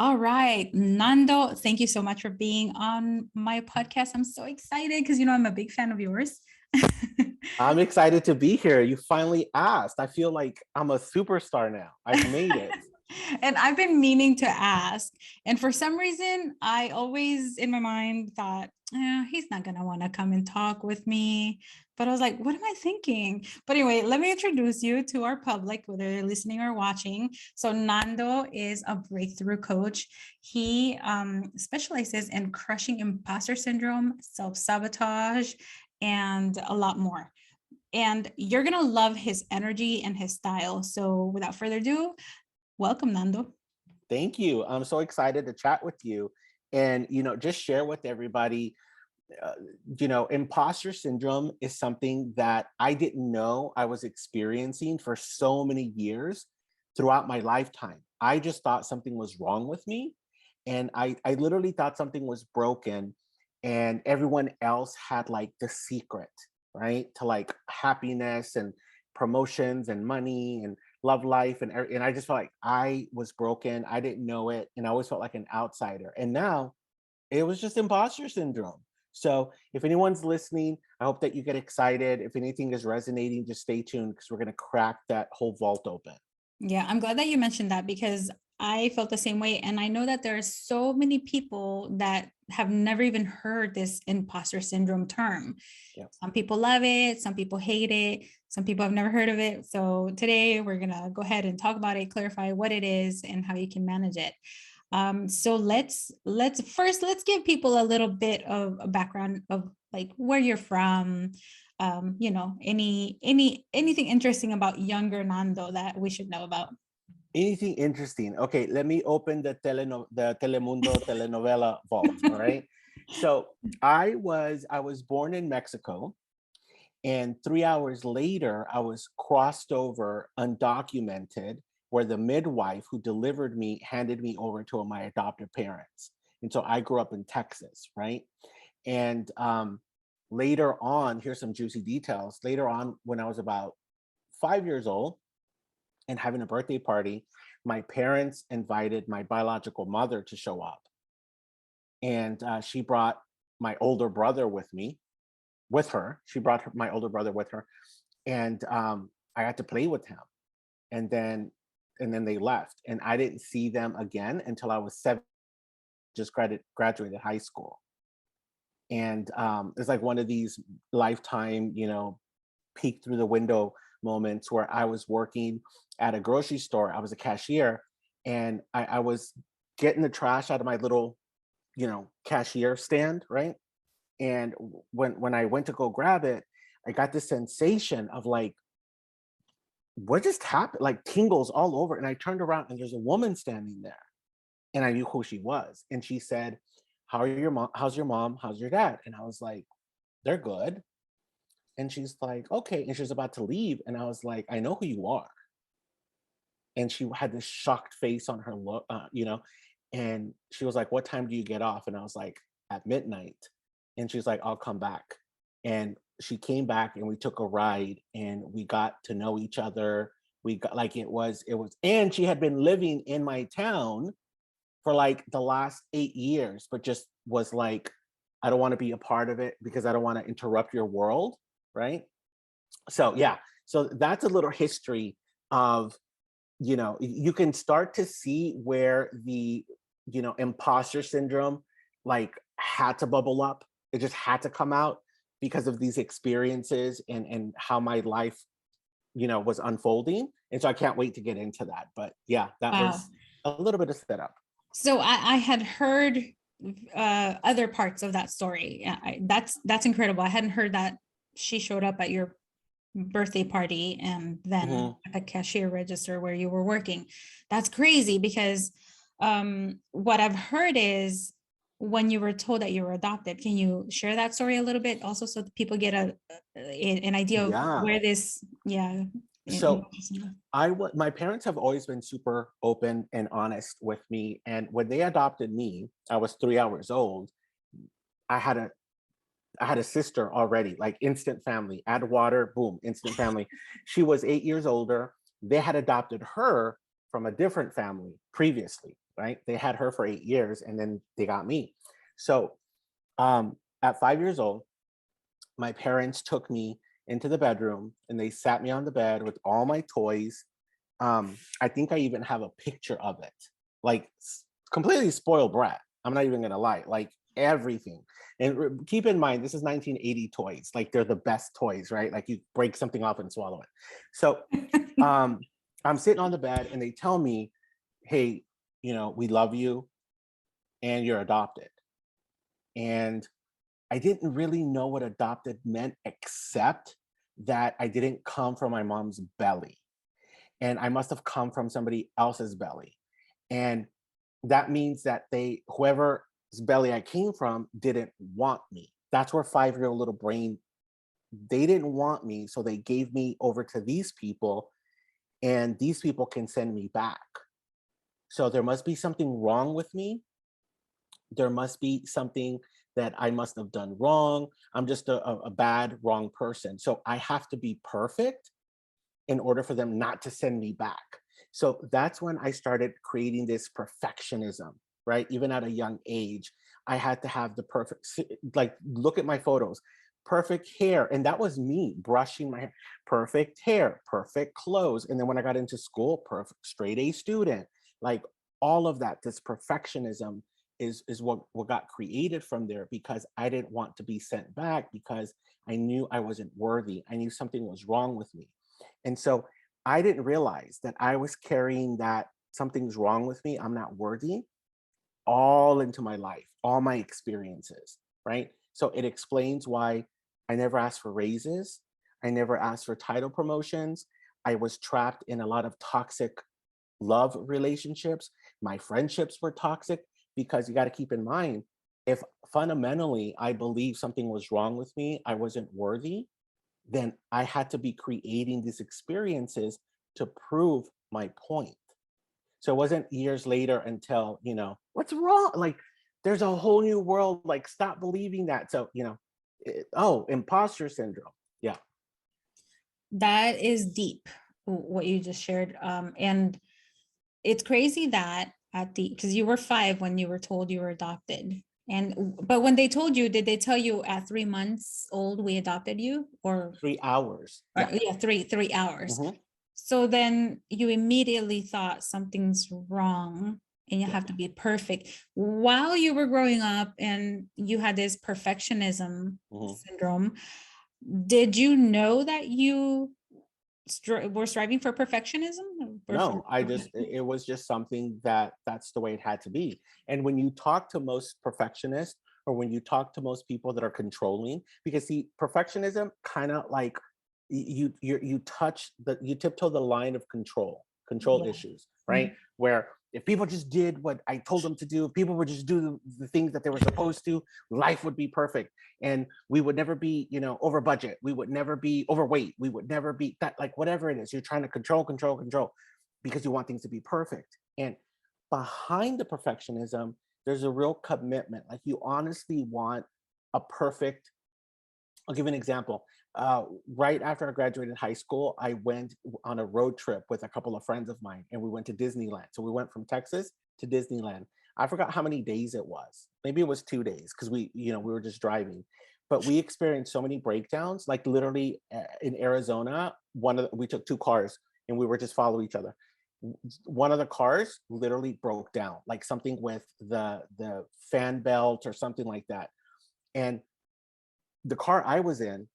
All right, Nando, thank you so much for being on my podcast. I'm so excited because I'm a big fan of yours. I'm excited to be here. You finally asked. I feel like I'm a superstar now. I've made it. And I've been meaning to ask. And for some reason, I always in my mind thought, he's not going to want to come and talk with me. But I was like, what am I thinking? But anyway, let me introduce you to our public, whether they're listening or watching. So Nando is a breakthrough coach. He specializes in crushing imposter syndrome, self-sabotage, and a lot more. And you're going to love his energy and his style. So without further ado, welcome, Nando. Thank you. I'm so excited to chat with you and, just share with everybody. Uh, Imposter syndrome is something that I didn't know I was experiencing for so many years throughout my lifetime. I just thought something was wrong with me. And I literally thought something was broken and everyone else had like the secret, right? To like happiness and promotions and money and love life. And I just felt like I was broken. I didn't know it. And I always felt like an outsider. And now it was just imposter syndrome. So if anyone's listening, I hope that you get excited. If anything is resonating, just stay tuned because we're going to crack that whole vault open. Yeah, I'm glad that you mentioned that because I felt the same way. And I know that there are so many people that have never even heard this imposter syndrome term. Yeah. Some people love it, some people hate it, some people have never heard of it. So today we're going to go ahead and talk about it, clarify what it is and how you can manage it. So let's give people a little bit of a background of like where you're from, anything interesting about younger Nando that we should know about. Anything interesting? Okay, let me open the Telemundo telenovela vault. All right. So I was born in Mexico, and 3 hours later, I was crossed over undocumented, where the midwife who delivered me handed me over to my adoptive parents. And so I grew up in Texas, right? And later on, here's some juicy details. Later on, when I was about 5 years old and having a birthday party, my parents invited my biological mother to show up. And she brought my older brother with her. She brought my older brother with her. And I had to play with him. And then they left. And I didn't see them again until I was 7, just graduated high school. And it's like one of these lifetime, peek through the window moments where I was working at a grocery store. I was a cashier, and I was getting the trash out of my little, cashier stand, right? And when I went to go grab it, I got this sensation of like, what just happened? Like tingles all over. And I turned around and there's a woman standing there. And I knew who she was. And she said, "How are your mom? How's your mom? How's your dad?" And I was like, "They're good." And she's like, "Okay." And she was about to leave. And I was like, "I know who you are." And she had this shocked face on her look, and she was like, "What time do you get off?" And I was like, "At midnight." And she's like, "I'll come back." And she came back and we took a ride and we got to know each other. We got like it was, and she had been living in my town for like the last 8 years, but just was like, "I don't want to be a part of it because I don't want to interrupt your world." Right. So yeah. So that's a little history of, you can start to see where the, imposter syndrome like had to bubble up. It just had to come out because of these experiences and how my life, was unfolding. And so I can't wait to get into that. But yeah, that Wow. was a little bit of setup. So I had heard other parts of that story. That's incredible. I hadn't heard that she showed up at your birthday party and then Mhm. at the cashier register where you were working. That's crazy because what I've heard is when you were told that you were adopted. Can you share that story a little bit also so that people get an idea of Yeah. where this, yeah. So my parents have always been super open and honest with me. And when they adopted me, I was 3 hours old. I had a I had a sister already, like instant family. Add water, boom, instant family. She was 8 years older. They had adopted her from a different family previously. right? They had her for 8 years and then they got me. So at 5 years old, my parents took me into the bedroom and they sat me on the bed with all my toys. I think I even have a picture of it, like completely spoiled brat. I'm not even gonna lie, like everything. And keep in mind, this is 1980 toys. Like they're the best toys, right? Like you break something off and swallow it. So I'm sitting on the bed and they tell me, hey, we love you and you're adopted. And I didn't really know what adopted meant, except that I didn't come from my mom's belly. And I must have come from somebody else's belly. And that means that whoever's belly I came from didn't want me. That's where 5-year-old little brain, they didn't want me. So they gave me over to these people, and these people can send me back. So there must be something wrong with me. There must be something that I must have done wrong. I'm just a bad, wrong person. So I have to be perfect in order for them not to send me back. So that's when I started creating this perfectionism, right? Even at a young age, I had to have the perfect, like, look at my photos, perfect hair. And that was me brushing my hair, perfect hair, perfect clothes. And then when I got into school, perfect straight A student, like all of that, this perfectionism is what got created from there, because I didn't want to be sent back, because I knew I wasn't worthy. I knew something was wrong with me. And so I didn't realize that I was carrying that something's wrong with me, I'm not worthy, all into my life, all my experiences, right? So it explains why I never asked for raises. I never asked for title promotions. I was trapped in a lot of toxic love relationships. My friendships were toxic, because you got to keep in mind, if fundamentally I believe something was wrong with me, I wasn't worthy, then I had to be creating these experiences to prove my point. So it wasn't years later until, what's wrong? Like, there's a whole new world, like, stop believing that. So, oh, imposter syndrome. Yeah. That is deep, what you just shared. And it's crazy that because you were 5 when you were told you were adopted. But when they told you, did they tell you at 3 months old we adopted you, or 3 hours? yeah, 3 hours? Mhm. So then you immediately thought something's wrong and you Yeah. have to be perfect. While you were growing up and you had this perfectionism Mhm. syndrome, did you know that you were striving for perfectionism? No, it was just something that's the way it had to be. And when you talk to most perfectionists, or when you talk to most people that are controlling, because see, perfectionism kind of like you tiptoe the line of control Yeah. issues, right? Where if people just did what I told them to do, if people would just do the things that they were supposed to, life would be perfect. And we would never be, over budget. We would never be overweight. We would never be that, like, whatever it is, you're trying to control because you want things to be perfect. And behind the perfectionism, there's a real commitment. Like, you honestly want a perfect, I'll give you an example. Right after I graduated high school, I went on a road trip with a couple of friends of mine, and we went to Disneyland. So we went from Texas to Disneyland. I forgot how many days it was. Maybe it was 2 days, because we were just driving. But we experienced so many breakdowns. Like, literally, in Arizona, we took 2 cars and we were just follow each other. One of the cars literally broke down, like something with the fan belt or something like that. And the car I was in,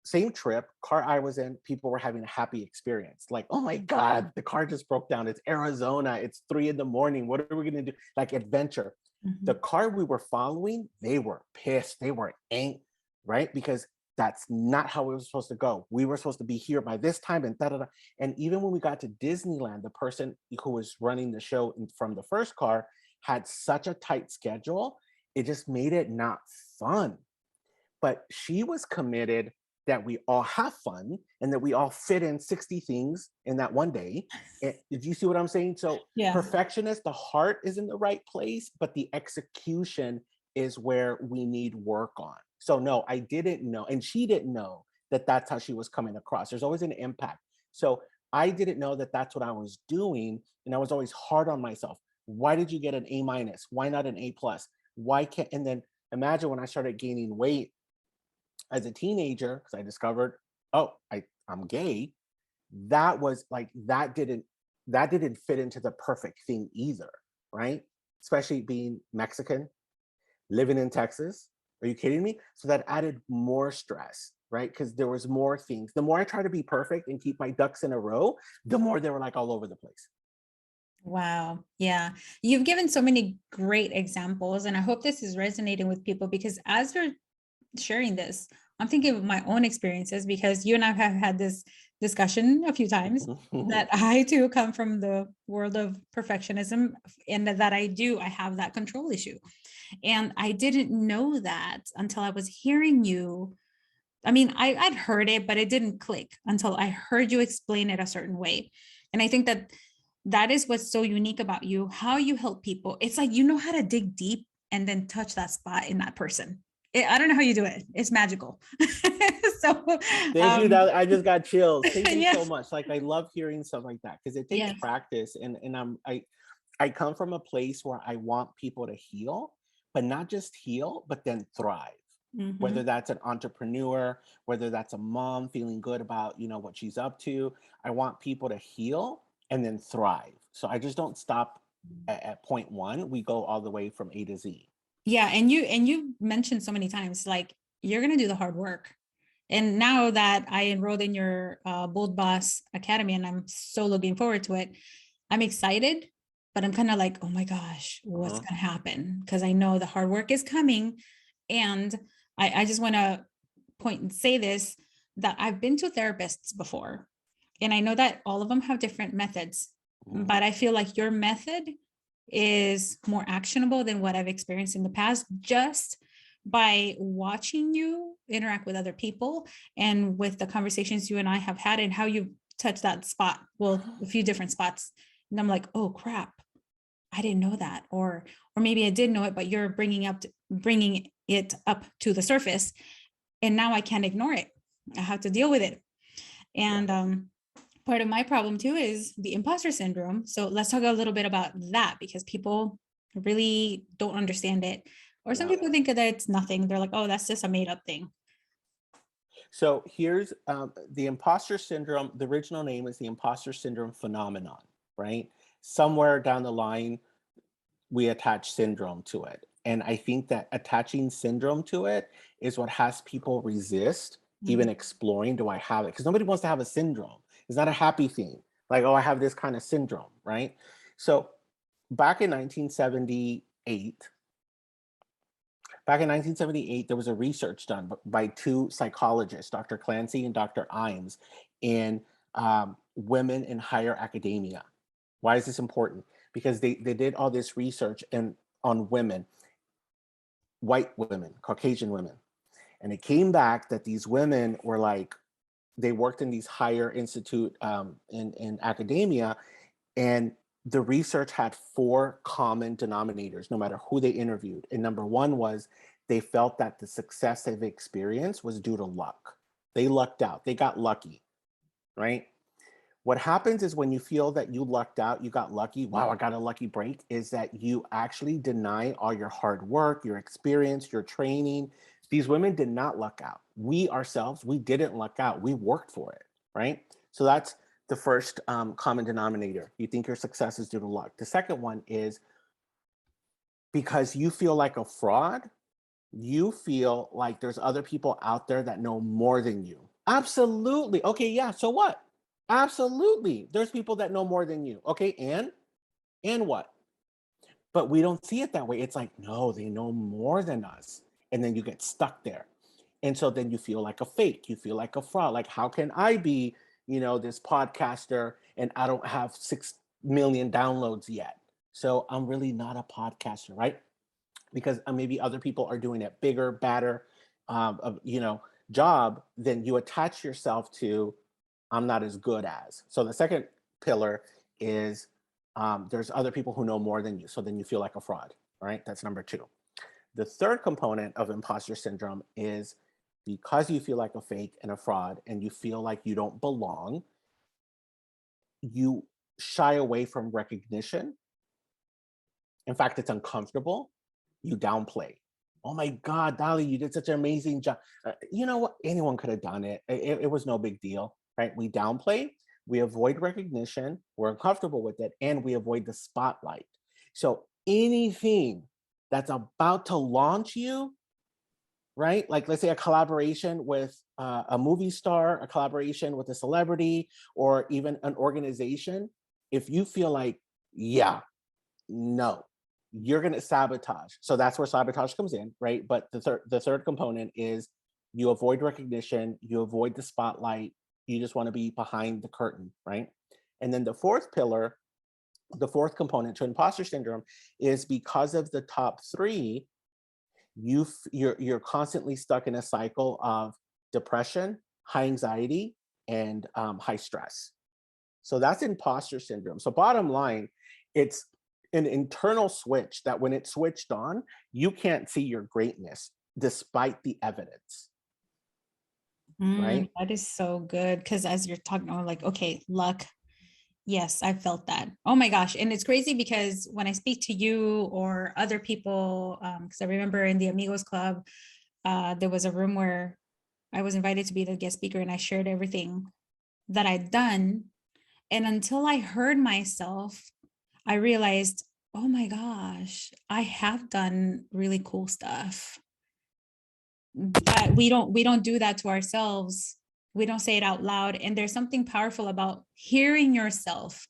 same trip, car I was in, people were having a happy experience. Like, oh my God, the car just broke down. It's Arizona. It's 3 a.m. What are we going to do? Like, adventure. The car we were following, they were pissed. They were angry, right? Because that's not how it was supposed to go. We were supposed to be here by this time, and da da da. And even when we got to Disneyland, the person who was running the show from the first car had such a tight schedule. It just made it not fun. But she was committed that we all have fun and that we all fit in 60 things in that one day. Did you see what I'm saying? So Yeah. perfectionist, the heart is in the right place, but the execution is where we need work on. So no, I didn't know, and she didn't know that that's how she was coming across. There's always an impact. So I didn't know that that's what I was doing, and I was always hard on myself. Why did you get an A minus? Why not an A plus? Why can't, and then imagine when I started gaining weight as a teenager, because I discovered, oh, I'm gay. That was like, that didn't fit into the perfect thing either, right? Especially being Mexican, living in Texas. Are you kidding me? So that added more stress, right? Because there was more things. The more I try to be perfect and keep my ducks in a row, the more they were like all over the place. Wow. Yeah. You've given so many great examples, and I hope this is resonating with people because as you're sharing this, I'm thinking of my own experiences because you and I have had this discussion a few times that I too come from the world of perfectionism and that I have that control issue. And I didn't know that until I was hearing you. I mean, I'd heard it, but it didn't click until I heard you explain it a certain way. And I think that that is what's so unique about you, how you help people. It's like you know how to dig deep and then touch that spot in that person. I don't know how you do it. It's magical. So, Thank you. I just got chills. Thank you so yes, much. Like I love hearing stuff like that because it takes yes, practice, and I come from a place where I want people to heal, but not just heal, but then thrive. Whether mhm. that's an entrepreneur, whether that's a mom feeling good about, what she's up to. I want people to heal and then thrive. So I just don't stop at point one. We go all the way from A to Z. Yeah, and you mentioned so many times like you're gonna do the hard work. And now that I enrolled in your Bullboss Academy, and I'm so looking forward to it, I'm excited, but I'm kind of like, oh my gosh, what's Uh-huh. going to happen? Because I know the hard work is coming. And I just want to point and say this that I've been to therapists before, and I know that all of them have different methods, Mhm. but I feel like your method is more actionable than what I've experienced in the past just by watching you interact with other people and with the conversations you and I have had and how you touch that spot, well, a few different spots. And I'm like, oh crap, I didn't know that. Or maybe I did know it, but you're bringing it up to the surface. And now I can't ignore it. I have to deal with it. Yeah. And part of my problem too is the imposter syndrome. So let's talk a little bit about that because people really don't understand it. Or some Yeah. people think that it's nothing. They're like, oh, that's just a made up thing. So here's the imposter syndrome. The original name is the imposter syndrome phenomenon, right? Somewhere down the line, we attach syndrome to it. And I think that attaching syndrome to it is what has people resist even Mhm. exploring, do I have it? Because nobody wants to have a syndrome. It's not a happy thing. Like, oh, I have this kind of syndrome, right? So back in 1978, there was a research done by two psychologists, Dr. Clancy and Dr. Imes, in women in higher academia. Why is this important? Because they did all this research on women, white women, Caucasian women. And it came back that these women were like, they worked in these higher institute in academia, and the research had four common denominators, no matter who they interviewed. And number one was they felt that the success they've experienced was due to luck. They lucked out, they got lucky, right? What happens is when you feel that you lucked out, you got lucky, wow, I got a lucky break, is that you actually deny all your hard work, your experience, your training. These women did not luck out. We ourselves, we didn't luck out. We worked for it, right? So that's the first common denominator. You think your success is due to luck. The second one is because you feel like a fraud, you feel like there's other people out there that know more than you. Absolutely. Okay, yeah, so what? Absolutely. There's people that know more than you. Okay, and what? But we don't see it that way. It's like, no, they know more than us. And then you get stuck there. And so then you feel like a fake, you feel like a fraud. Like, how can I be, this podcaster and I don't have 6 million downloads yet? So I'm really not a podcaster, right? Because maybe other people are doing it bigger, badder, job. Then you attach yourself to, I'm not as good as. So the second pillar is there's other people who know more than you. So then you feel like a fraud, right? That's number two. The third component of imposter syndrome is because you feel like a fake and a fraud and you feel like you don't belong, you shy away from recognition in fact, it's uncomfortable, you downplay. Oh my God, Dali, you did such an amazing job. You know what? Anyone could have done it. It was no big deal, right? We downplay, we avoid recognition, we're uncomfortable with it, and we avoid the spotlight. So anything that's about to launch you, right? Like let's say a collaboration with a movie star, a collaboration with a celebrity, or even an organization, if you feel like, yeah, no, you're going to sabotage. So that's where sabotage comes in, right? But the third component is you avoid recognition, you avoid the spotlight, you just want to be behind the curtain, right? And then the fourth pillar, the fourth component to imposter syndrome is because of the top three, you're constantly stuck in a cycle of depression, high anxiety, and high stress. So that's imposter syndrome. So bottom line, it's an internal switch that when it's switched on, you can't see your greatness despite the evidence, right? That is so good. Because as you're talking, I'm like, okay, luck. Yes, I felt that. Oh my gosh. And it's crazy because when I speak to you or other people, because I remember in the Amigos Club, there was a room where I was invited to be the guest speaker and I shared everything that I'd done. And until I heard myself, I realized, oh my gosh, I have done really cool stuff. But we don't do that to ourselves. We don't say it out loud. And there's something powerful about hearing yourself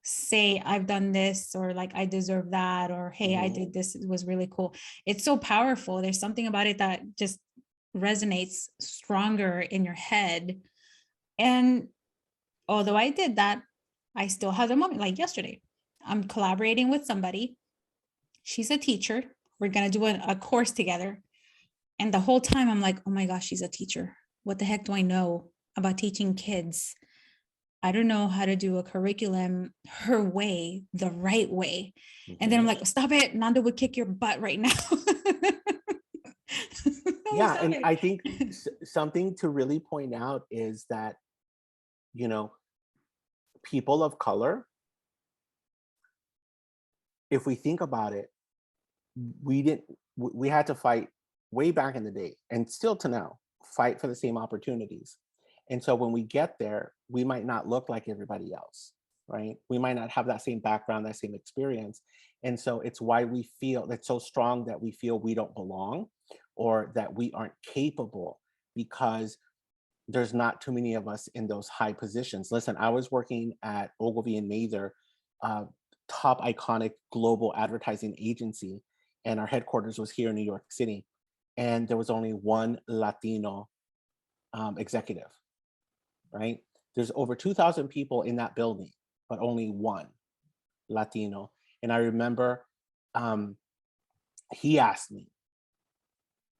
say, I've done this, or like, I deserve that, or hey, I did this, it was really cool. It's so powerful. There's something about it that just resonates stronger in your head. And although I did that, I still have a moment like yesterday. I'm collaborating with somebody. She's a teacher. We're going to do a course together. And the whole time I'm like, oh my gosh, she's a teacher. What the heck do I know about teaching kids? I don't know how to do a curriculum her way, the right way. And then I'm like, stop it. Nando would kick your butt right now. Yeah. And I think something to really point out is that, you know, people of color, if we think about it, we had to fight way back in the day and still to now fight for the same opportunities. And so when we get there, we might not look like everybody else, right? We might not have that same background, that same experience. And so it's why we feel it's so strong that we feel we don't belong or that we aren't capable because there's not too many of us in those high positions. Listen, I was working at Ogilvy and Mather, top iconic global advertising agency, and our headquarters was here in New York City. And there was only one Latino executive, right? There's over 2,000 people in that building, but only one Latino. And I remember he asked me,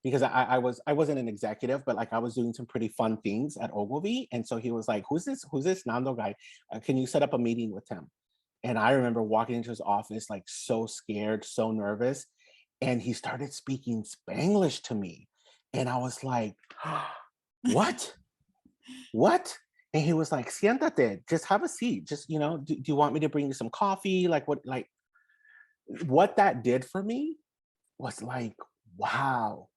because I wasn't an executive, but like I was doing some pretty fun things at Ogilvy. And so he was like, who's this Nando guy? Can you set up a meeting with him? And I remember walking into his office, like so scared, so nervous. And he started speaking Spanglish to me. And I was like, what? What? And he was like, siéntate, just have a seat. Just, you know, do you want me to bring you some coffee? Like what that did for me was like, wow.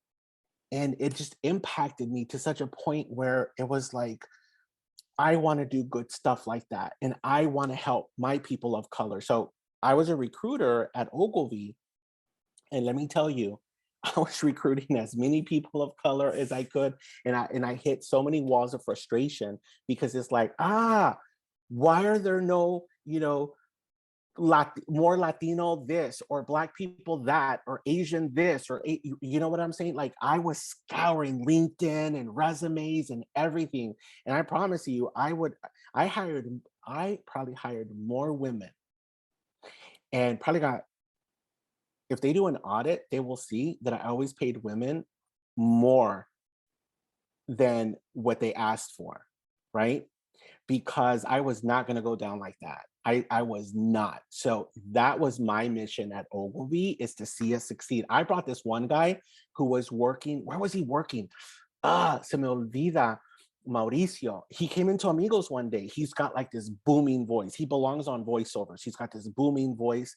And it just impacted me to such a point where it was like, I want to do good stuff like that. And I want to help my people of color. So I was a recruiter at Ogilvy. And let me tell you, I was recruiting as many people of color as I could. And I hit so many walls of frustration because it's like, why are there no, you know, more Latino this or Black people that or Asian this or you know what I'm saying? Like I was scouring LinkedIn and resumes and everything. And I promise you, I probably hired more women and probably got, if they do an audit, they will see that I always paid women more than what they asked for, right? Because I was not going to go down like that. I was not. So that was my mission at Ogilvy, is to see us succeed. I brought this one guy who was working. Where was he working? Se me olvida. Mauricio. He came into Amigos one day. He's got like this booming voice. He belongs on voiceovers. He's got this booming voice.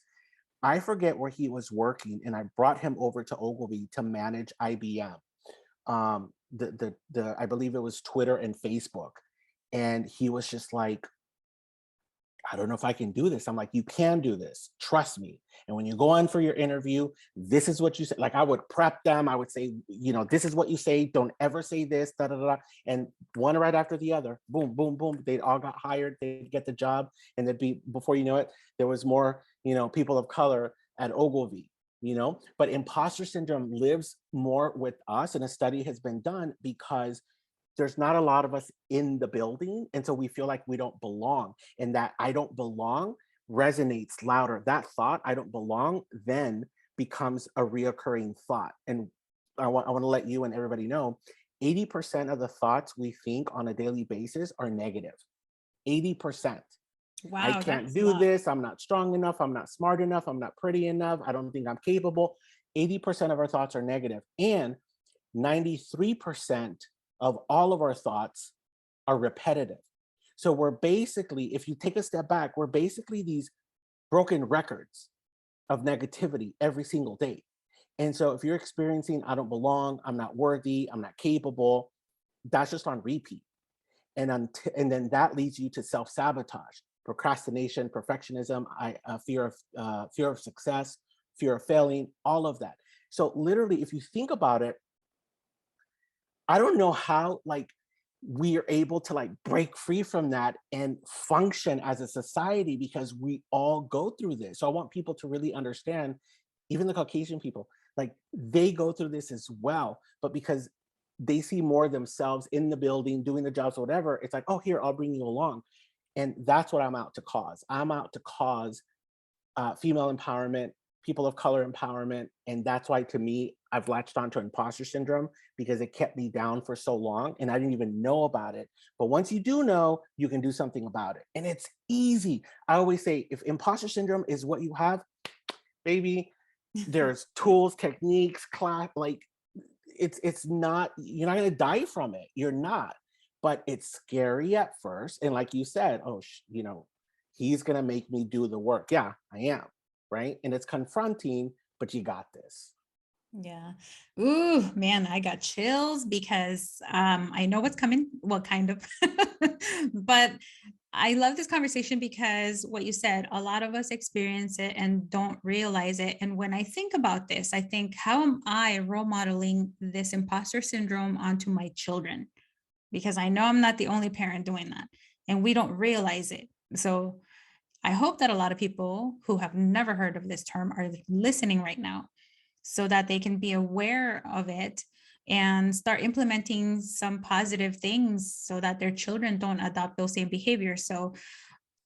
I forget where he was working, and I brought him over to Ogilvy to manage IBM. I believe it was Twitter and Facebook. And he was just like, I don't know if I can do this. I'm like, you can do this. Trust me. And when you go on for your interview, this is what you say. Like, I would prep them. I would say, this is what you say. Don't ever say this, da, da, da. And one right after the other, boom, boom, boom. They all got hired. They'd get the job. And they'd be, before you know it, there was more, people of color at Ogilvy, but imposter syndrome lives more with us. And a study has been done because there's not a lot of us in the building. And so we feel like we don't belong, and that I don't belong resonates louder. That thought, I don't belong, then becomes a reoccurring thought. And I want to let you and everybody know, 80% of the thoughts we think on a daily basis are negative. 80%. I Wow, can't that's a do lot. this. I'm not strong enough. I'm not smart enough. I'm not pretty enough. I don't think I'm capable. 80% of our thoughts are negative. And 93% of all of our thoughts are repetitive. So we're basically, if you take a step back, we're basically these broken records of negativity every single day. And so if you're experiencing, I don't belong, I'm not worthy, I'm not capable, that's just on repeat. And then that leads you to self-sabotage, procrastination, perfectionism, fear of success, fear of failing, all of that. So literally, if you think about it, I don't know how we are able to break free from that and function as a society, because we all go through this. So I want people to really understand, even the Caucasian people, they go through this as well, but because they see more themselves in the building, doing the jobs, or whatever, it's like, oh, here, I'll bring you along. And that's what I'm out to cause. I'm out to cause female empowerment, people of color empowerment. And that's why, to me, I've latched onto imposter syndrome, because it kept me down for so long and I didn't even know about it. But once you do know, you can do something about it. And it's easy. I always say, if imposter syndrome is what you have, baby, there's tools, techniques, class, it's not, you're not going to die from it. You're not. But it's scary at first. And like you said, oh, he's going to make me do the work. Yeah, I am. Right. And it's confronting, but you got this. Yeah. Ooh, man, I got chills because I know what's coming. Well, kind of. But I love this conversation because what you said, a lot of us experience it and don't realize it. And when I think about this, I think, how am I role modeling this imposter syndrome onto my children? Because I know I'm not the only parent doing that, and we don't realize it. So I hope that a lot of people who have never heard of this term are listening right now, so that they can be aware of it and start implementing some positive things so that their children don't adopt those same behaviors. So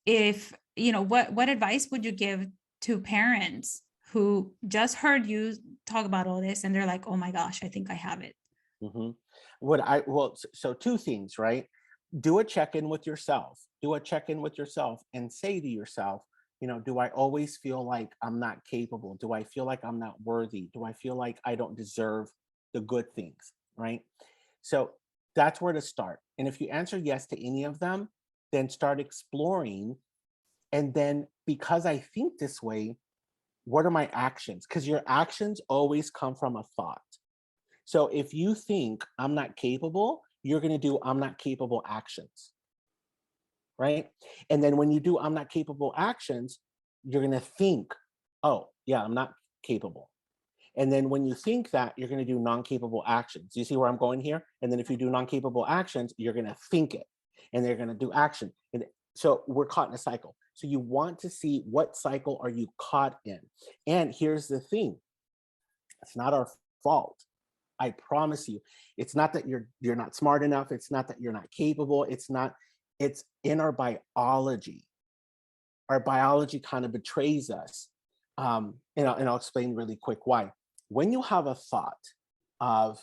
if, what advice would you give to parents who just heard you talk about all this and they're like, oh my gosh, I think I have it? Mm-hmm. So two things, right? Do a check-in with yourself. Do a check-in with yourself and say to yourself, do I always feel like I'm not capable? Do I feel like I'm not worthy? Do I feel like I don't deserve the good things, right? So that's where to start. And if you answer yes to any of them, then start exploring. And then, because I think this way, what are my actions? Because your actions always come from a thought. So if you think I'm not capable, you're going to do I'm not capable actions, right? And then when you do I'm not capable actions, you're going to think, oh, yeah, I'm not capable. And then when you think that, you're going to do non-capable actions. You see where I'm going here? And then if you do non-capable actions, you're going to think it, and they're going to do action. And so we're caught in a cycle. So you want to see, what cycle are you caught in? And here's the thing. It's not our fault. I promise you, it's not that you're not smart enough. It's not that you're not capable. It's in our biology. Our biology kind of betrays us. And I'll explain really quick why. When you have a thought of,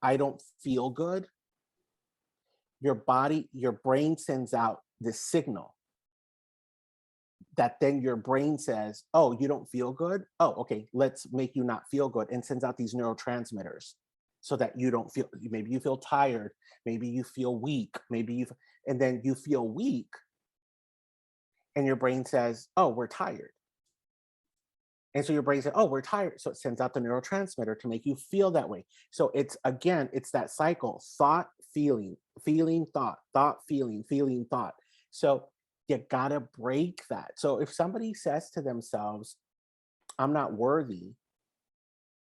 I don't feel good, your brain sends out this signal that then your brain says, oh, you don't feel good? Oh, okay, let's make you not feel good, and sends out these neurotransmitters so that you don't feel, maybe you feel tired, maybe you feel weak, and then you feel weak, and your brain says, oh, we're tired. And so your brain says, oh, we're tired. So it sends out the neurotransmitter to make you feel that way. So it's, again, it's that cycle: thought, feeling, feeling, thought, thought, feeling, feeling, thought. So you gotta break that. So if somebody says to themselves, I'm not worthy,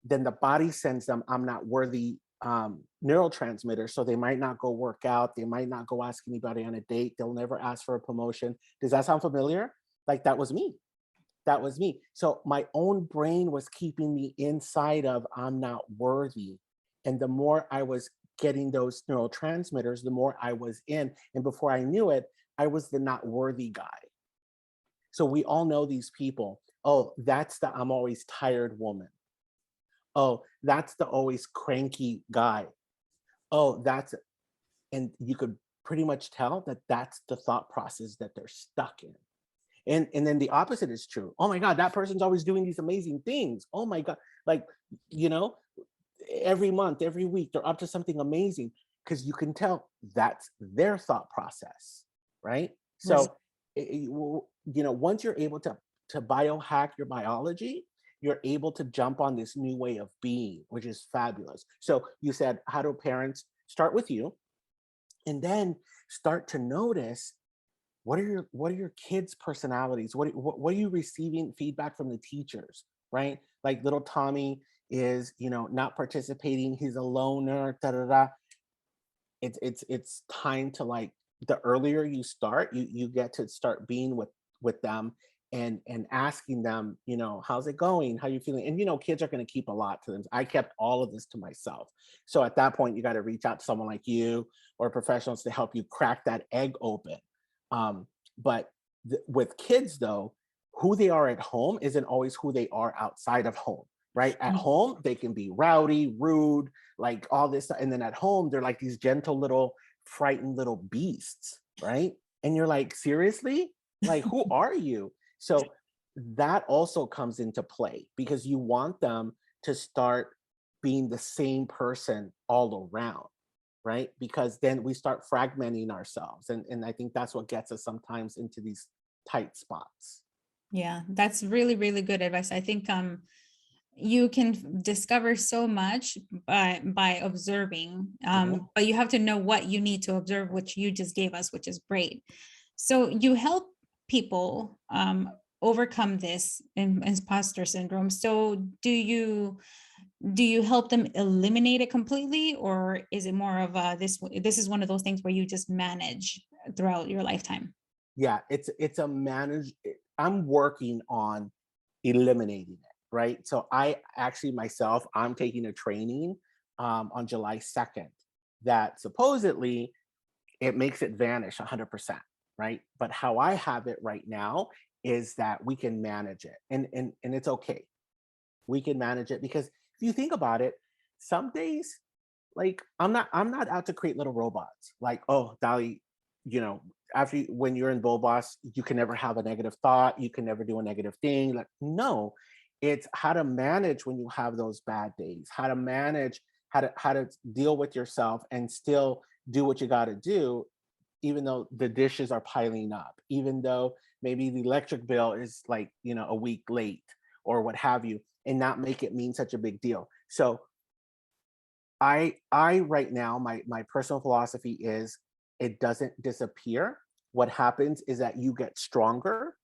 then the body sends them, I'm not worthy, neurotransmitter. So they might not go work out. They might not go ask anybody on a date. They'll never ask for a promotion. Does that sound familiar? Like, that was me. That was me. So my own brain was keeping me inside of, I'm not worthy. And the more I was getting those neurotransmitters, the more I was in. And before I knew it, I was the not worthy guy. So we all know these people. Oh, that's the I'm always tired woman. Oh, that's the always cranky guy. Oh, that's, and you could pretty much tell that that's the thought process that they're stuck in. And then the opposite is true. Oh my God, that person's always doing these amazing things. Oh my God, like, you know, every month, every week, they're up to something amazing, because you can tell that's their thought process, right? Right. So, once you're able to biohack your biology, you're able to jump on this new way of being, which is fabulous. So you said, how do parents start with you? And then start to notice, what are your kids' personalities? What are you receiving feedback from the teachers, right? Like little Tommy is, not participating. He's a loner. Da da da. It's time to, like, the earlier you start, you get to start being with them, and asking them, how's it going? How you feeling? And kids are going to keep a lot to them. I kept all of this to myself. So at that point, you got to reach out to someone like you or professionals to help you crack that egg open. But with kids, though, who they are at home isn't always who they are outside of home, right? At home, they can be rowdy, rude, like all this stuff. And then at home, they're like these gentle little, frightened little beasts, right? And you're like, seriously? Like, who are you? So that also comes into play, because you want them to start being the same person all around, right? Because then we start fragmenting ourselves. And I think that's what gets us sometimes into these tight spots. Yeah, that's really, really good advice. I think you can discover so much by observing, Mhm. but you have to know what you need to observe, which you just gave us, which is great. So you help people overcome this imposter syndrome. So do you help them eliminate it completely, or is it more of this is one of those things where you just manage throughout your lifetime? Yeah, it's a manage. I'm working on eliminating it, right? So I actually myself, I'm taking a training on July 2nd that supposedly it makes it vanish 100%, right? But how I have it right now is that we can manage it, and it's okay. We can manage it, because if you think about it, some days, like, I'm not out to create little robots. Like, oh, Dali, after when you're in Bullboss, you can never have a negative thought. You can never do a negative thing. Like, no, it's how to manage when you have those bad days. How to manage, how to deal with yourself and still do what you got to do, even though the dishes are piling up, even though maybe the electric bill is, like, a week late or what have you, and not make it mean such a big deal. So I right now, my personal philosophy is, it doesn't disappear. What happens is that you get stronger.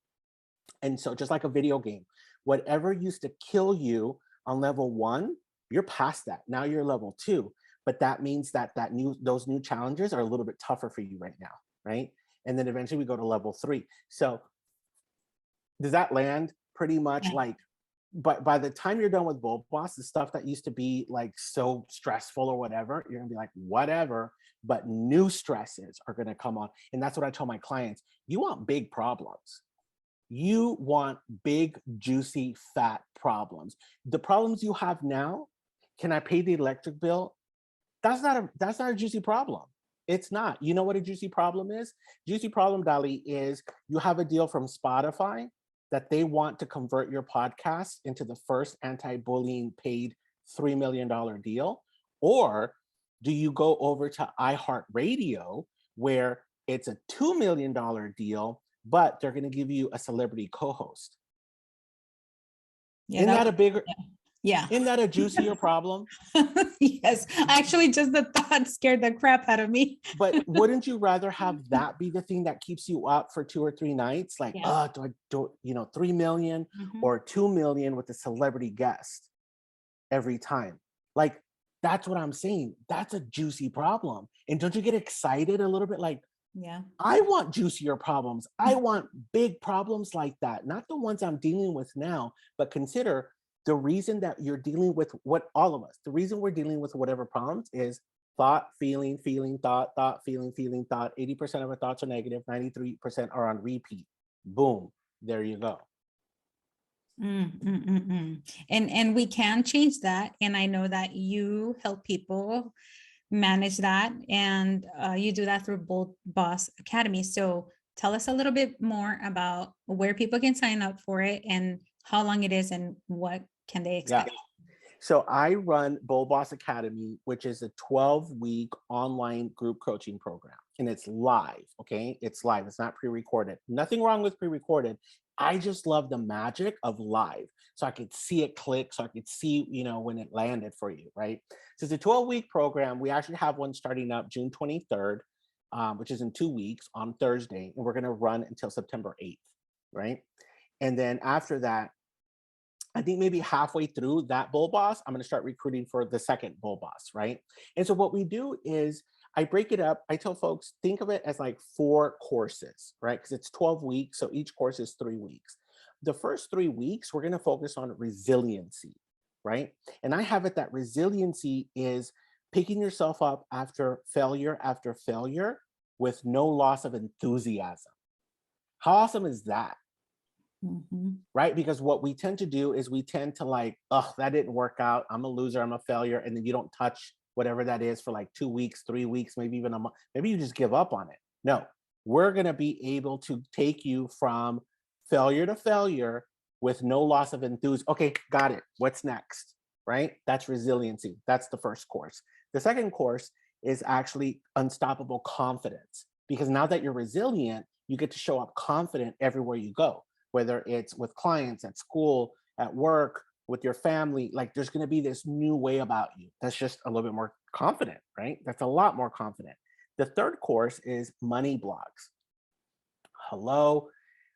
And so, just like a video game, whatever used to kill you on level 1, you're past that. Now you're level 2. But that means that those new challenges are a little bit tougher for you right now, right? And then eventually we go to level 3. So does that land pretty much, Yeah. like, but by the time you're done with Bull Boss, the stuff that used to be like so stressful or whatever, you're gonna be like, whatever, but new stresses are gonna come on. And that's what I tell my clients. You want big problems. You want big, juicy, fat problems. The problems you have now, can I pay the electric bill? That's not a juicy problem. It's not. You know what a juicy problem is? Juicy problem, Dali, is you have a deal from Spotify that they want to convert your podcast into the first anti-bullying paid $3 million deal. Or do you go over to iHeartRadio, where it's a $2 million deal, but they're going to give you a celebrity co-host? Yeah, Isn't that that was, a bigger, yeah. isn't that a juicier problem? Yes, actually, just the thought scared the crap out of me. But wouldn't you rather have that be the thing that keeps you up for 2 or 3 nights? Like, Yeah. do I do, 3 million Mhm. or 2 million with a celebrity guest every time? Like, that's what I'm saying. That's a juicy problem. And don't you get excited a little bit? Like, Yeah. I want juicier problems. I want big problems like that, not the ones I'm dealing with now, but consider the reason that you're dealing with what all of us, the reason we're dealing with whatever problems is thought, feeling, feeling, thought, feeling, thought. 80% of our thoughts are negative, 93% are on repeat. Boom, there you go. And we can change that. And I know that you help people manage that, and you do that through Bullboss Academy. So tell us a little bit more about where people can sign up for it and how long it is and what can they Yeah. expect. So I run Bullboss Academy, which is a 12-week online group coaching program. And it's live. Okay. It's live. It's not pre-recorded. Nothing wrong with pre-recorded. I just love the magic of live. So I could see it click. So I could see, when it landed for you. Right. So it's a 12-week program. We actually have one starting up June 23rd, which is in 2 weeks on Thursday. And we're going to run until September 8th. Right. And then after that, I think maybe halfway through that bull boss, I'm going to start recruiting for the second bull boss, right? And so what we do is I break it up. I tell folks, think of it as like 4 courses, right? Because it's 12 weeks. So each course is 3 weeks. The first 3 weeks, we're going to focus on resiliency, right? And I have it that resiliency is picking yourself up after failure with no loss of enthusiasm. How awesome is that? Mhm. Right? Because what we tend to do is we tend to like, oh, that didn't work out. I'm a loser. I'm a failure. And then you don't touch whatever that is for like 2 weeks, 3 weeks, maybe even a month. Maybe you just give up on it. No, we're going to be able to take you from failure to failure with no loss of enthusiasm. Okay, got it. What's next? Right? That's resiliency. That's the first course. The second course is actually unstoppable confidence. Because now that you're resilient, you get to show up confident everywhere you go, whether it's with clients at school, at work, with your family. Like there's going to be this new way about you that's just a little bit more confident, right? That's a lot more confident. The third course is money blocks. Hello.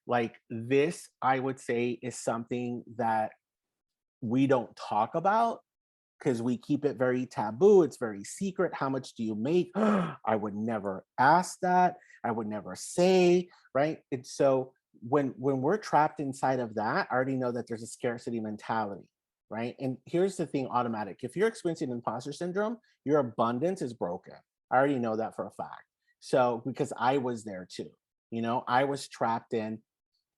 Like this, I would say, is something that we don't talk about because we keep it very taboo. It's very secret. How much do you make? I would never ask that. I would never say, right? And so when we're trapped inside of that, I already know that there's a scarcity mentality, right? And here's the thing, automatic. If you're experiencing imposter syndrome, your abundance is broken. I already know that for a fact. So because I was there too, I was trapped in,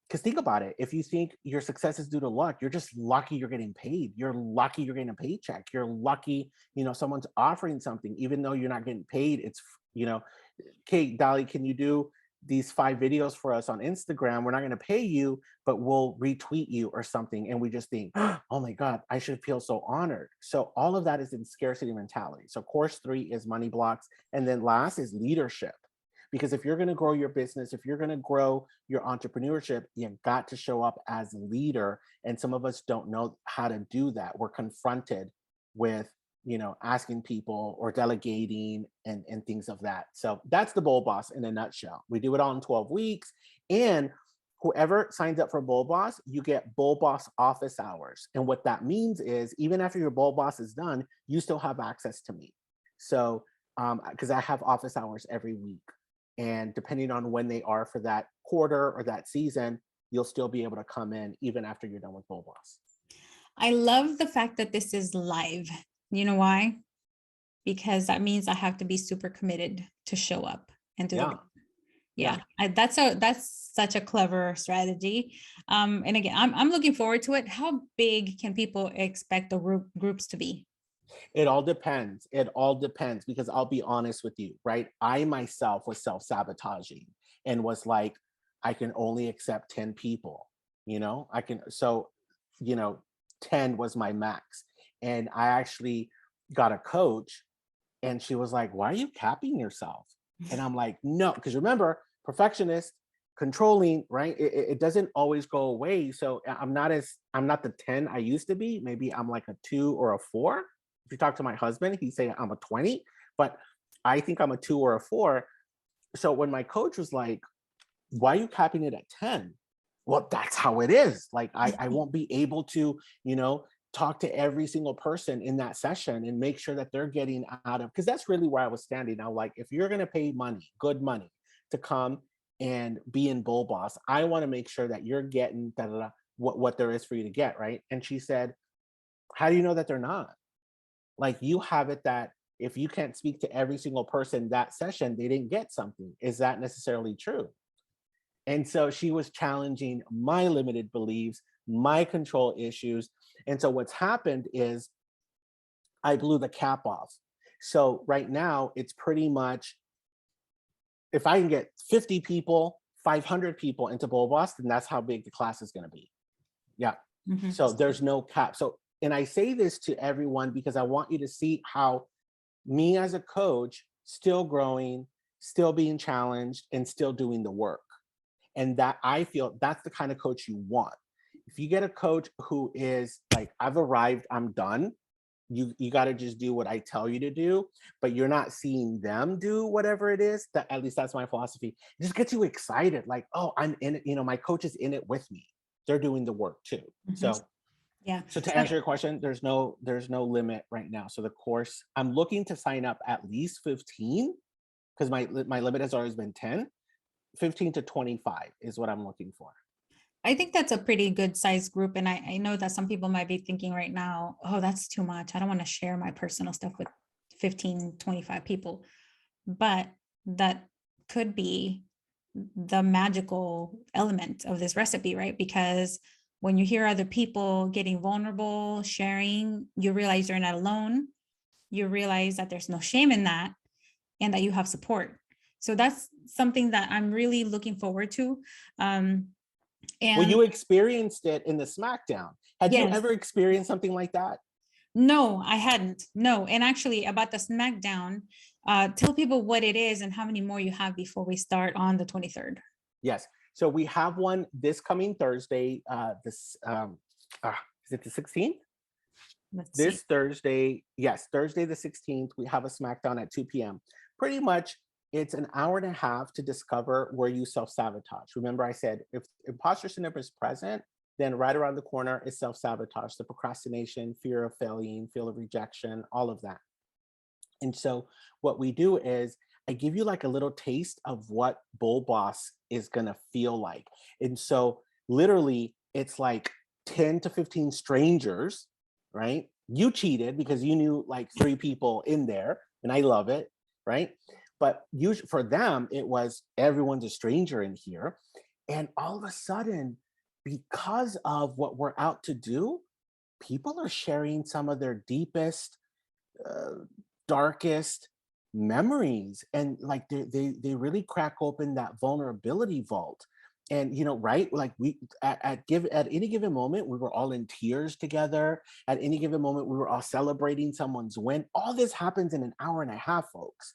because think about it. If you think your success is due to luck, you're just lucky you're getting paid. You're lucky you're getting a paycheck. You're lucky, someone's offering something, even though you're not getting paid. It's, okay, Dali, can you do these 5 videos for us on Instagram? We're not going to pay you, but we'll retweet you or something. And we just think, oh my God, I should feel so honored. So all of that is in scarcity mentality. So course 3 is money blocks. And then last is leadership. Because if you're going to grow your business, if you're going to grow your entrepreneurship, you got to show up as a leader. And some of us don't know how to do that. We're confronted with, asking people or delegating and things of that. So that's the Bull Boss in a nutshell. We do it all in 12 weeks. And whoever signs up for Bull Boss, you get Bull Boss office hours. And what that means is even after your Bull Boss is done, you still have access to me. So, because I have office hours every week. And depending on when they are for that quarter or that season, you'll still be able to come in even after you're done with Bull Boss. I love the fact that this is live. You know why? Because that means I have to be super committed to show up and do the Yeah. work. Yeah, that's such a clever strategy. And again, I'm looking forward to it. How big can people expect the groups to be? It all depends. It all depends because I'll be honest with you, right? I myself was self-sabotaging and was like, I can only accept 10 people, I can, so, you know, 10 was my max. And I actually got a coach and she was like, why are you capping yourself? And I'm like, no, because remember, perfectionist, controlling, right? It doesn't always go away. So I'm not the 10 I used to be. Maybe I'm like a 2 or a 4. If you talk to my husband, he'd say I'm a 20, but I think I'm a 2 or a 4. So when my coach was like, why are you capping it at 10? Well, that's how it is. Like I won't be able to, talk to every single person in that session and make sure that they're getting out of, because that's really where I was standing. Now, like, if you're going to pay money, good money to come and be in Bullboss, I want to make sure that you're getting what there is for you to get, right? And she said, how do you know that they're not? Like, you have it that if you can't speak to every single person that session, they didn't get something. Is that necessarily true? And so she was challenging my limited beliefs, my control issues. And so what's happened is I blew the cap off. So right now it's pretty much, if I can get 50 people, 500 people into Bullboss, then that's how big the class is going to be. Yeah. So there's no cap. So, and I say this to everyone because I want you to see how me as a coach, still growing, still being challenged, and still doing the work. And that, I feel that's the kind of coach you want. If you get a coach who is like, I've arrived, I'm done, you got to just do what I tell you to do, but you're not seeing them do whatever it is, that, at least that's my philosophy. It just gets you excited, like, oh, I'm in it, my coach is in it with me. They're doing the work too. So yeah. So to answer your question, there's no limit right now. So the course, I'm looking to sign up at least 15, because my limit has always been 10. 15 to 25 is what I'm looking for. I think that's a pretty good size group. And I know that some people might be thinking right now, oh, that's too much. I don't want to share my personal stuff with 15, 25 people. But that could be the magical element of this recipe, right? Because when you hear other people getting vulnerable, sharing, you realize you're not alone. You realize that there's no shame in that and that you have support. So that's something that I'm really looking forward to. Well, you And experienced it in the SmackDown. Had you yes, ever experienced something like that? no, I hadn't. No. And actually, about the SmackDown, tell people what it is and how many more you have before we start on the 23rd. Yes. So we have one this coming Thursday. Is it the 16th? Let's see. This Thursday, yes, Thursday the 16th, we have a SmackDown at 2 p.m. Pretty much, it's an hour and a half to discover where you self-sabotage. Remember, I said if imposter syndrome is present, then right around the corner is self-sabotage, the procrastination, fear of failing, fear of rejection, all of that. And so what we do is I give you like a little taste of what Bullboss is gonna feel like. And so literally it's like 10 to 15 strangers, right? You cheated because you knew like 3 people in there, and I love it, right? But usually for them, it was everyone's a stranger in here. And all of a sudden, because of what we're out to do, people are sharing some of their deepest, uh, darkest memories, and like they really crack open that vulnerability vault. And right, like we at any given moment we were all in tears together. At any given moment we were all celebrating someone's win. All this happens in an hour and a half, folks,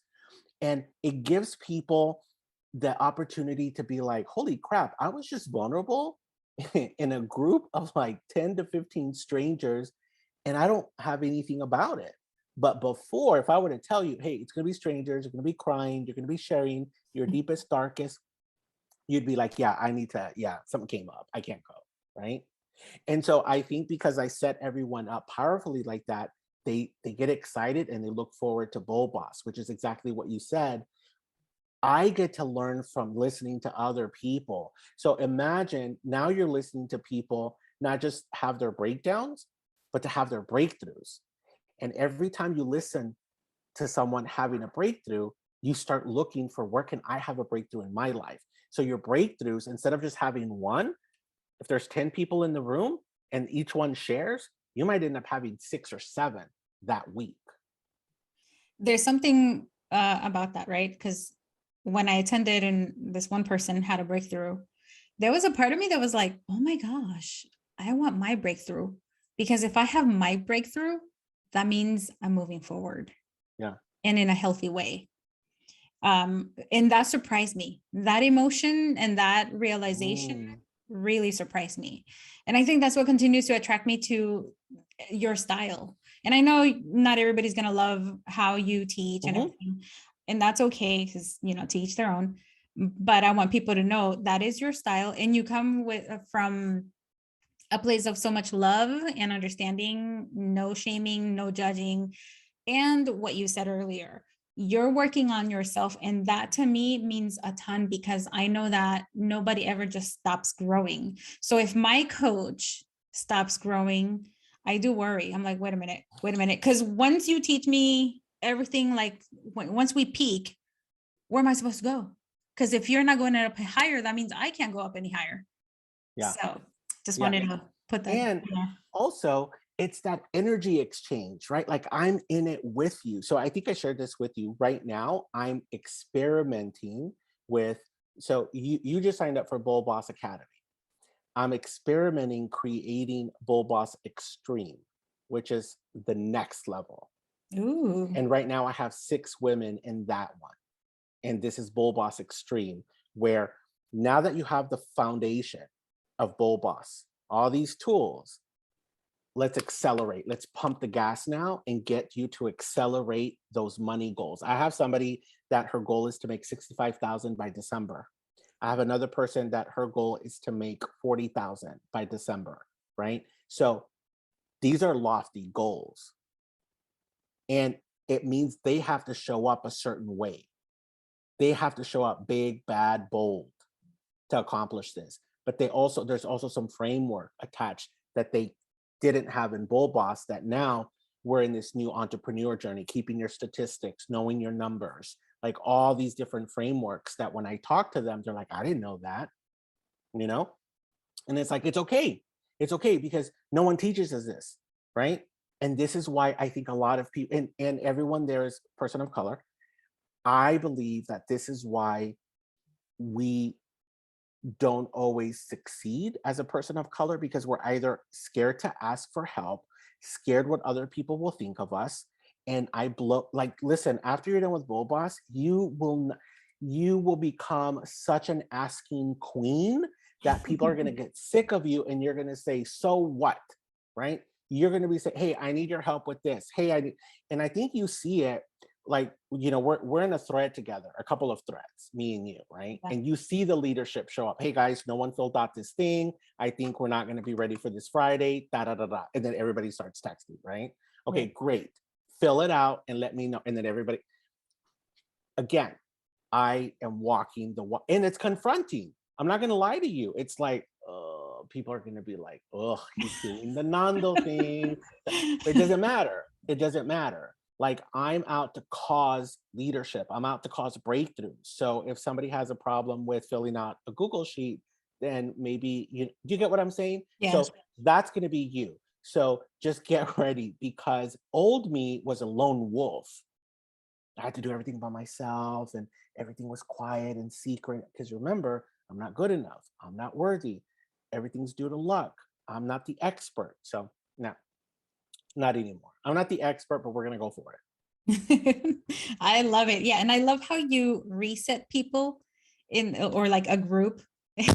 and it gives people the opportunity to be like, holy crap, I was just vulnerable in a group of like 10 to 15 strangers, and I don't have anything about it. But before, if I were to tell you, hey, it's going to be strangers, you're going to be crying, you're going to be sharing your deepest, darkest, you'd be like, yeah, I need to, yeah, something came up, I can't go, right? And so I think because I set everyone up powerfully like that, they get excited and they look forward to Bullboss, which is exactly what you said. I get to learn from listening to other people. So imagine now you're listening to people not just have their breakdowns, but to have their breakthroughs. And every time you listen to someone having a breakthrough, you start looking for, where can I have a breakthrough in my life? So your breakthroughs, instead of just having one, if there's 10 people in the room and each one shares, you might end up having 6 or 7 that week. There's something about that, right? Because when I attended and this one person had a breakthrough, there was a part of me that was like, oh my gosh, I want my breakthrough. Because if I have my breakthrough, that means I'm moving forward. Yeah. And in a healthy way. And that surprised me. That emotion and that realization Mm. really surprised me. And I think that's what continues to attract me to your style. And I know not everybody's going to love how you teach and Mhm. everything. And that's okay because, to each their own. But I want people to know that is your style. And you come from a place of so much love and understanding, no shaming, no judging. And what you said earlier, you're working on yourself. And that to me means a ton because I know that nobody ever just stops growing. So if my coach stops growing, I do worry. I'm like, wait a minute. Because once you teach me everything, like once we peak, where am I supposed to go? Because if you're not going up higher, that means I can't go up any higher. Yeah. So just Yeah. wanted to put that And there. also, it's that energy exchange, right? Like I'm in it with you. So I think I shared this with you right now. I'm experimenting with, so you just signed up for Bullboss Academy. I'm experimenting creating Bullboss Extreme, which is the next level. Ooh. And right now I have 6 women in that one. And this is Bullboss Extreme, where now that you have the foundation of Bullboss, all these tools, let's accelerate. Let's pump the gas now and get you to accelerate those money goals. I have somebody that her goal is to make 65,000 by December. I have another person that her goal is to make 40,000 by December, right? So these are lofty goals. And it means they have to show up a certain way. They have to show up big, bad, bold to accomplish this. But there's also some framework attached that they didn't have in Bullboss that now we're in this new entrepreneur journey, keeping your statistics, knowing your numbers, like all these different frameworks that when I talk to them, they're like, I didn't know that, you know? And it's like, it's okay. It's okay because no one teaches us this, right? And this is why I think a lot of people, and everyone there is person of color. I believe that this is why we don't always succeed as a person of color because we're either scared to ask for help, scared what other people will think of us. And listen, after you're done with Bullboss, you will become such an asking queen that people are going to get sick of you and you're going to say, so what, right? You're going to be saying, hey, I need your help with this. Hey, and I think you see it like, we're in a thread together, a couple of threads, me and you, right? Yeah. And you see the leadership show up. Hey guys, no one filled out this thing. I think we're not going to be ready for this Friday, da da da da. And then everybody starts texting, right? Okay, Right. great. Fill it out and let me know. And then everybody, again, I am walking the walk, and it's confronting. I'm not going to lie to you. It's like, people are going to be like, oh, he's doing the Nando thing. But it doesn't matter. It doesn't matter. Like I'm out to cause leadership. I'm out to cause breakthroughs. So if somebody has a problem with filling out a Google sheet, then maybe do you get what I'm saying? Yes. So that's going to be you. So just get ready because old me was a lone wolf. I had to do everything by myself and everything was quiet and secret. Because remember, I'm not good enough. I'm not worthy. Everything's due to luck. I'm not the expert. So no, not anymore. I'm not the expert, but we're going to go for it. I love it. Yeah. And I love how you reset people or like a group,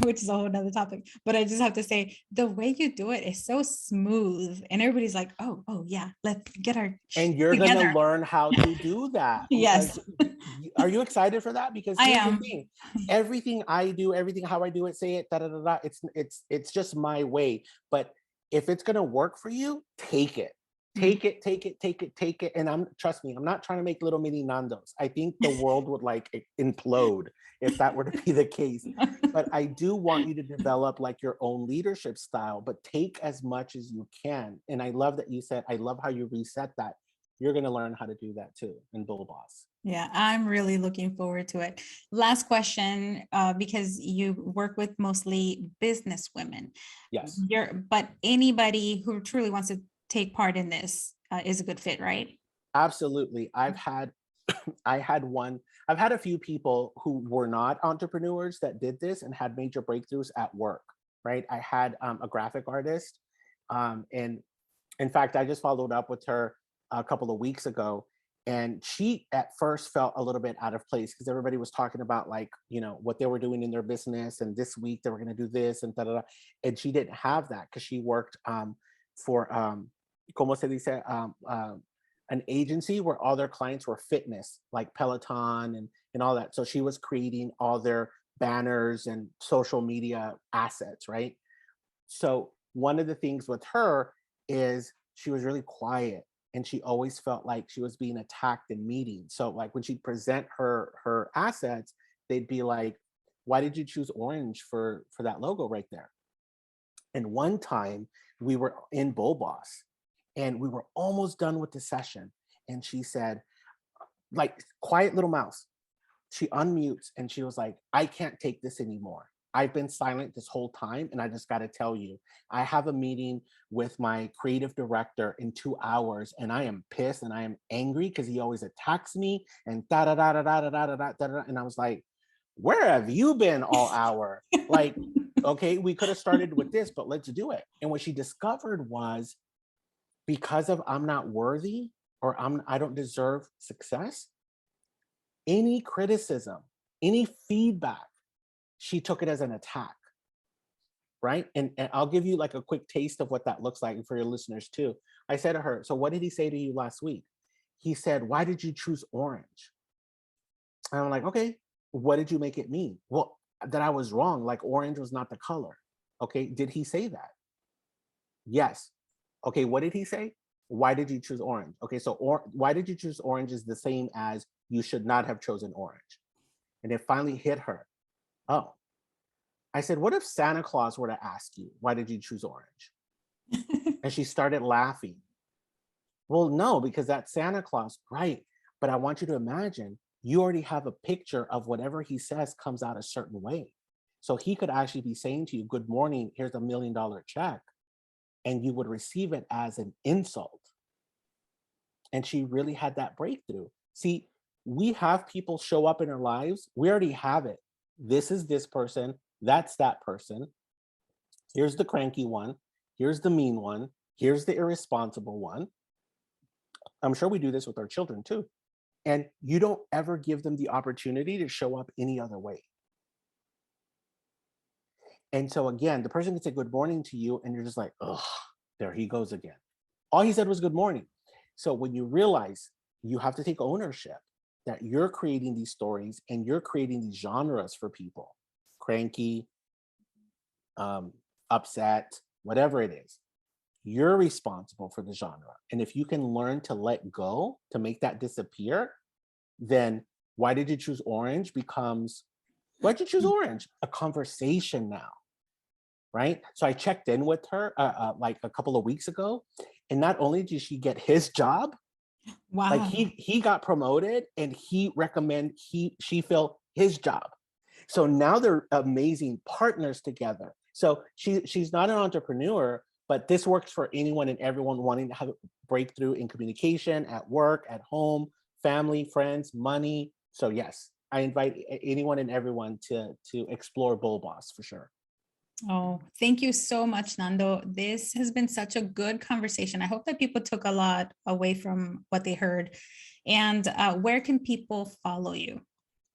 which is a whole nother topic. But I just have to say, the way you do it is so smooth. And everybody's like, oh yeah, let's get our And you're going to together. learn how to do that Yes, because are you excited for that? Because I here's the am. thing. Everything I do, everything how I do it, say it, da da da da, it's just my way. But if it's going to work for you, take it. Mm. Take it, take it, take it, take it. And trust me, I'm not trying to make little mini Nandos. I think the world would like implode if that were to be the case. But I do want you to develop like your own leadership style, but take as much as you can. And I love that you said, I love how you reset that. You're going to learn how to do that too in Bullboss. Yeah, I'm really looking forward to it. Last question, because you work with mostly business women. Yes. But anybody who truly wants to take part in this is a good fit, right? Absolutely. I've had a few people who were not entrepreneurs that did this and had major breakthroughs at work, right? I had a graphic artist. And in fact, I just followed up with her a couple of weeks ago. And she at first felt a little bit out of place because everybody was talking about like, you know, what they were doing in their business. And this week they were going to do this and da da da. And she didn't have that because she worked for, como se dice, an agency where all their clients were fitness, like Peloton and all that. So she was creating all their banners and social media assets, right? So one of the things with her is she was really quiet and she always felt like she was being attacked in meetings. So like when she'd present her assets, they'd be like, why did you choose orange for that logo right there? And one time we were in Bullboss and we were almost done with the session. And she said, like, quiet little mouse. She unmutes and she was like, I can't take this anymore. I've been silent this whole time. And I just got to tell you, I have a meeting with my creative director in 2 hours and I am pissed and I am angry because he always attacks me and da da da da da da da da da da. And I was like, where have you been all hour? Like, okay, we could have started with this, but let's do it. And what she discovered was because of I'm not worthy or I don't deserve success, any criticism, any feedback, she took it as an attack, right? And I'll give you like a quick taste of what that looks like for your listeners too. I said to her, so what did he say to you last week? He said, why did you choose orange? And I'm like, okay, what did you make it mean? Well, that I was wrong, like orange was not the color. Okay, did he say that? Yes. Okay, what did he say? Why did you choose orange? Okay, so why did you choose orange is the same as you should not have chosen orange. And it finally hit her. Oh, I said, what if Santa Claus were to ask you, why did you choose orange? And she started laughing. Well, no, because that's Santa Claus, right? But I want you to imagine you already have a picture of whatever he says comes out a certain way. So he could actually be saying to you, good morning, here's $1 million check. And you would receive it as an insult. And she really had that breakthrough. See, we have people show up in our lives. We already have it. This is this person. That's that person. Here's the cranky one. Here's the mean one. Here's the irresponsible one. I'm sure we do this with our children too. And you don't ever give them the opportunity to show up any other way. And so again, the person can say good morning to you and you're just like, oh, there he goes again. All he said was good morning. So when you realize you have to take ownership that you're creating these stories and you're creating these genres for people, cranky, upset, whatever it is, you're responsible for the genre. And if you can learn to let go, to make that disappear, then why did you choose orange becomes, why'd you choose orange? A conversation now, right? So I checked in with her like a couple of weeks ago, and not only did she get his job, Wow. like he got promoted and she filled his job. So now they're amazing partners together. So she's not an entrepreneur, but this works for anyone and everyone wanting to have a breakthrough in communication, at work, at home, family, friends, money. So yes, I invite anyone and everyone to explore Bullboss for sure. Oh, thank you so much, Nando. This has been such a good conversation. I hope that people took a lot away from what they heard. And where can people follow you?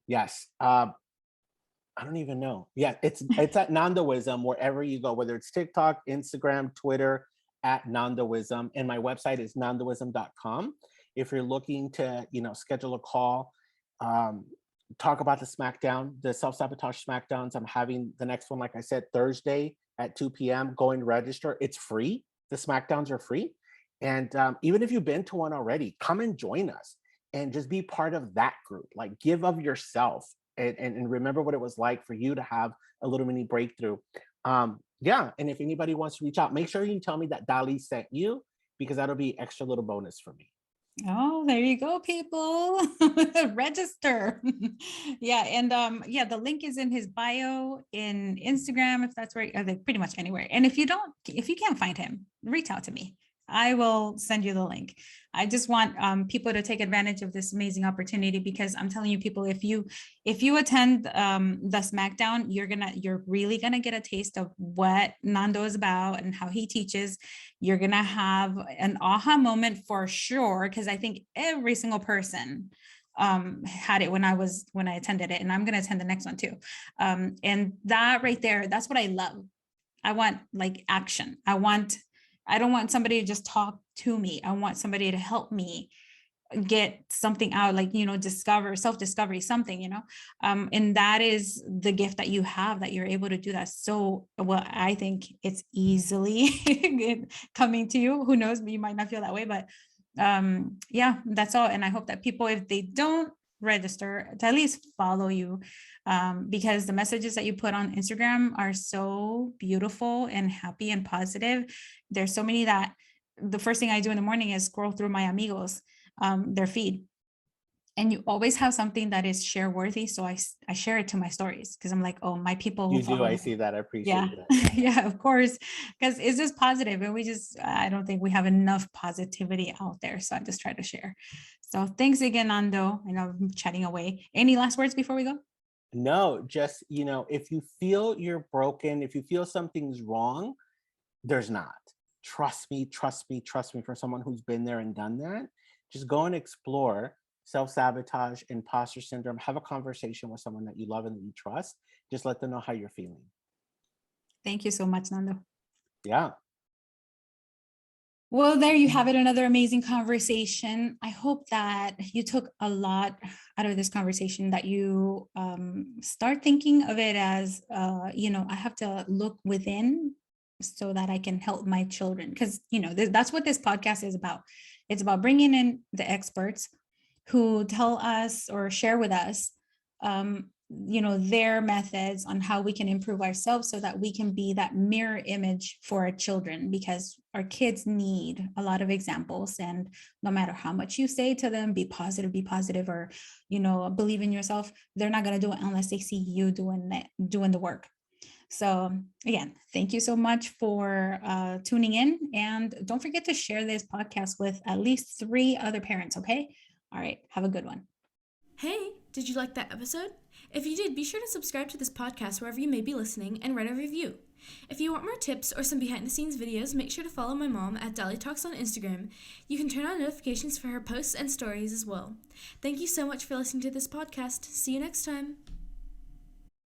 Yes. I don't even know. Yeah, it's at Nandoism wherever you go, whether it's TikTok, Instagram, Twitter, at Nandoism. And my website is nandoism.com. If you're looking to, schedule a call, talk about the SmackDown, the self-sabotage SmackDowns. I'm having the next one, like I said, Thursday at 2 p.m. Go and register. It's free. The SmackDowns are free. And even if you've been to one already, come and join us and just be part of that group. Like give of yourself and remember what it was like for you to have a little mini breakthrough. Yeah, and if anybody wants to reach out, make sure you tell me that Dali sent you because that'll be extra little bonus for me. Oh, there you go, people. Register. Yeah. And yeah, the link is in his bio in Instagram, if that's where, pretty much anywhere. And if you can't find him, reach out to me. I will send you the link. I just want people to take advantage of this amazing opportunity, because I'm telling you, people, if you attend the SmackDown, you're really gonna get a taste of what Nando is about and how he teaches. You're gonna have an aha moment for sure, because I think every single person had it when I attended it, and I'm gonna attend the next one too. And that right there, that's what I love. I want like action. I don't want somebody to just talk to me. I want somebody to help me get something out, like, self-discovery, something, and that is the gift that you have, that you're able to do that. So, well, I think it's easily coming to you. Who knows, you might not feel that way, but yeah, that's all. And I hope that people, if they don't register, to at least follow you, because the messages that you put on Instagram are so beautiful and happy and positive. There's so many that the first thing I do in the morning is scroll through my amigos, their feed, and you always have something that is share worthy. So I share it to my stories, because I'm like, oh, my people who You do. follow I me. see that. I Yeah, appreciate that. yeah, of course, because it's just positive, and I don't think we have enough positivity out there. So I just try to share. So thanks again, Nando. I know I'm chatting away. Any last words before we go? No, just, if you feel you're broken, if you feel something's wrong, there's not. Trust me, trust me, trust me. For someone who's been there and done that, just go and explore self-sabotage, imposter syndrome. Have a conversation with someone that you love and that you trust. Just let them know how you're feeling. Thank you so much, Nando. Yeah. Well, there you have it, another amazing conversation. I hope that you took a lot out of this conversation, that you start thinking of it as, I have to look within so that I can help my children. Because, that's what this podcast is about. It's about bringing in the experts who tell us or share with us, their methods on how we can improve ourselves, so that we can be that mirror image for our children, because our kids need a lot of examples. And no matter how much you say to them, be positive, or, believe in yourself, they're not going to do it unless they see you doing the work. So again, thank you so much for tuning in, and don't forget to share this podcast with at least 3 other parents. Okay. All right. Have a good one. Hey, did you like that episode? If you did, be sure to subscribe to this podcast wherever you may be listening and write a review. If you want more tips or some behind-the-scenes videos, make sure to follow my mom at Dalitalks on Instagram. You can turn on notifications for her posts and stories as well. Thank you so much for listening to this podcast. See you next time.